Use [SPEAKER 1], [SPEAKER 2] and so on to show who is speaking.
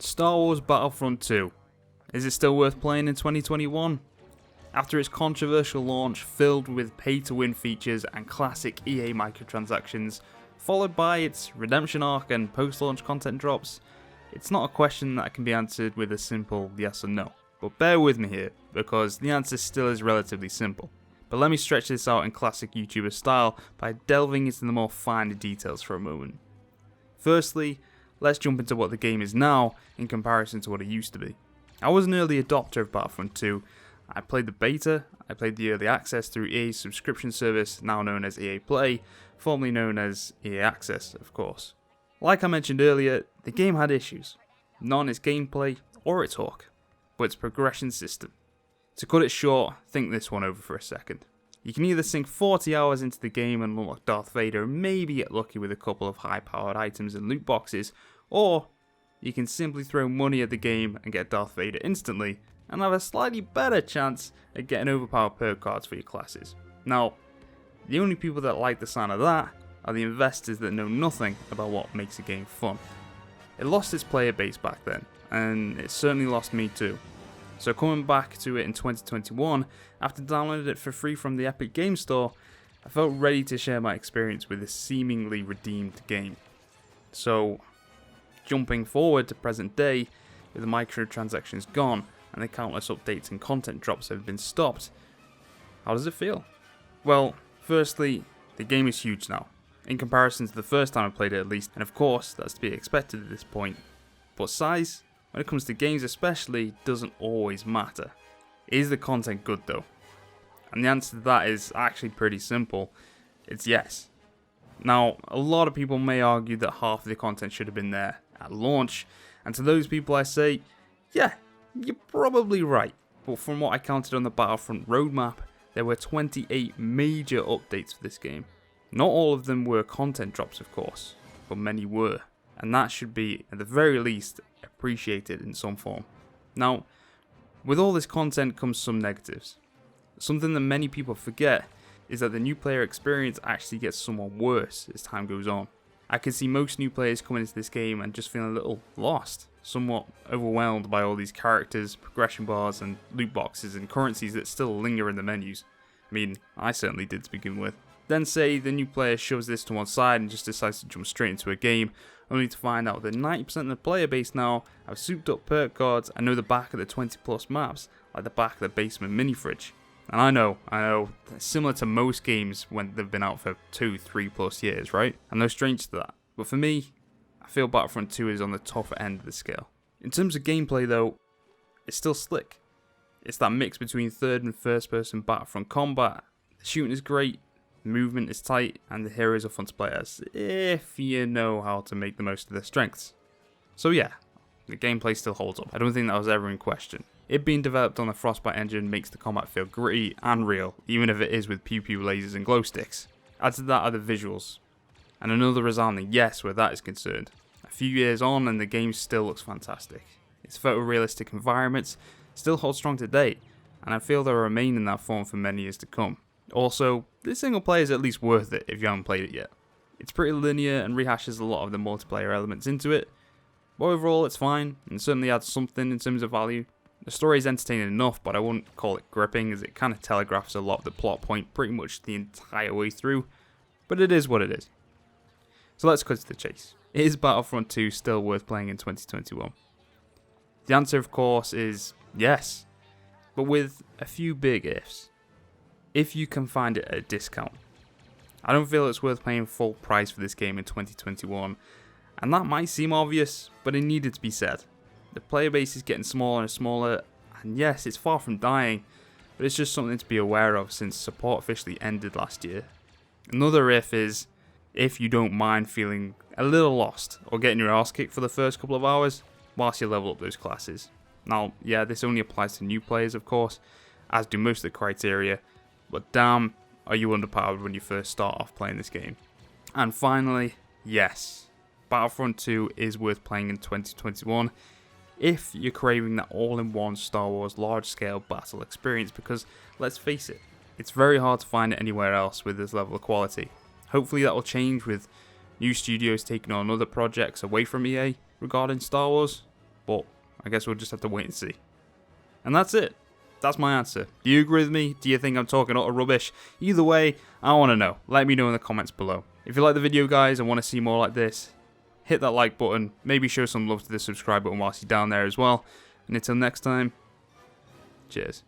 [SPEAKER 1] Star Wars Battlefront 2. Is it still worth playing in 2021? After its controversial launch filled with pay-to-win features and classic EA microtransactions, followed by its redemption arc and post-launch content drops, it's not a question that can be answered with a simple yes or no. But bear with me here, because the answer still is relatively simple. But let me stretch this out in classic YouTuber style by delving into the more finer details for a moment. Firstly, let's jump into what the game is now in comparison to what it used to be. I was an early adopter of Battlefront 2. I played the beta, I played the early access through EA's subscription service, now known as EA Play, formerly known as EA Access, of course. Like I mentioned earlier, the game had issues. Not in its gameplay or its hook, but its progression system. To cut it short, think this one over for a second. You can either sink 40 hours into the game and unlock Darth Vader and maybe get lucky with a couple of high-powered items and loot boxes, or you can simply throw money at the game and get Darth Vader instantly, and have a slightly better chance at getting overpowered perk cards for your classes. Now, the only people that like the sound of that are the investors that know nothing about what makes a game fun. It lost its player base back then, and it certainly lost me too. So coming back to it in 2021, after downloading it for free from the Epic Game Store, I felt ready to share my experience with this seemingly redeemed game. So, jumping forward to present day, with the microtransactions gone, and the countless updates and content drops have been stopped, how does it feel? Well, firstly, the game is huge now, in comparison to the first time I played it at least, and of course, that's to be expected at this point. But size, when it comes to games especially, doesn't always matter. Is the content good though? And the answer to that is actually pretty simple. It's yes. Now, a lot of people may argue that half of the content should have been there at launch, and to those people I say, yeah, you're probably right. But from what I counted on the Battlefront roadmap, there were 28 major updates for this game. Not all of them were content drops, of course, but many were. And that should be, at the very least, appreciated in some form. Now, with all this content comes some negatives. Something that many people forget is that the new player experience actually gets somewhat worse as time goes on. I can see most new players coming into this game and just feeling a little lost, somewhat overwhelmed by all these characters, progression bars and loot boxes and currencies that still linger in the menus. I mean, I certainly did to begin with. Then say the new player shoves this to one side and just decides to jump straight into a game, only to find out that 90% of the player base now have souped up perk cards and know the back of the 20 plus maps like the back of the basement mini fridge. And I know, similar to most games when they've been out for 2-3 plus years, right? I'm no stranger to that. But for me, I feel Battlefront 2 is on the tougher end of the scale. In terms of gameplay though, it's still slick. It's that mix between third and first person Battlefront combat. The shooting is great, the movement is tight, and the heroes are fun to play as, if you know how to make the most of their strengths. So yeah, the gameplay still holds up. I don't think that was ever in question. It being developed on the Frostbite engine makes the combat feel gritty and real, even if it is with pew pew lasers and glow sticks. Add to that are the visuals, and another resounding yes where that is concerned. A few years on and the game still looks fantastic. Its photorealistic environments still hold strong today, and I feel they'll remain in that form for many years to come. Also, this single player is at least worth it if you haven't played it yet. It's pretty linear and rehashes a lot of the multiplayer elements into it, but overall it's fine and certainly adds something in terms of value. The story is entertaining enough, but I wouldn't call it gripping, as it kind of telegraphs a lot of the plot point pretty much the entire way through, but it is what it is. So let's cut to the chase. Is Battlefront 2 still worth playing in 2021? The answer, of course, is yes, but with a few big ifs. If you can find it at a discount. I don't feel it's worth paying full price for this game in 2021, and that might seem obvious, but it needed to be said. The player base is getting smaller and smaller, and yes, it's far from dying, but it's just something to be aware of since support officially ended last year. Another if is, if you don't mind feeling a little lost or getting your ass kicked for the first couple of hours whilst you level up those classes. Now, yeah, this only applies to new players, of course, as do most of the criteria, but damn, are you underpowered when you first start off playing this game. And finally, yes, Battlefront 2 is worth playing in 2021 if you're craving that all-in-one Star Wars large-scale battle experience, because let's face it, it's very hard to find it anywhere else with this level of quality. Hopefully that will change with new studios taking on other projects away from EA regarding Star Wars, but I guess we'll just have to wait and see. And that's it. That's my answer. Do you agree with me? Do you think I'm talking utter rubbish? Either way, I want to know. Let me know in the comments below. If you like the video, guys, and want to see more like this, hit that like button. Maybe show some love to the subscribe button whilst you're down there as well. And until next time, cheers.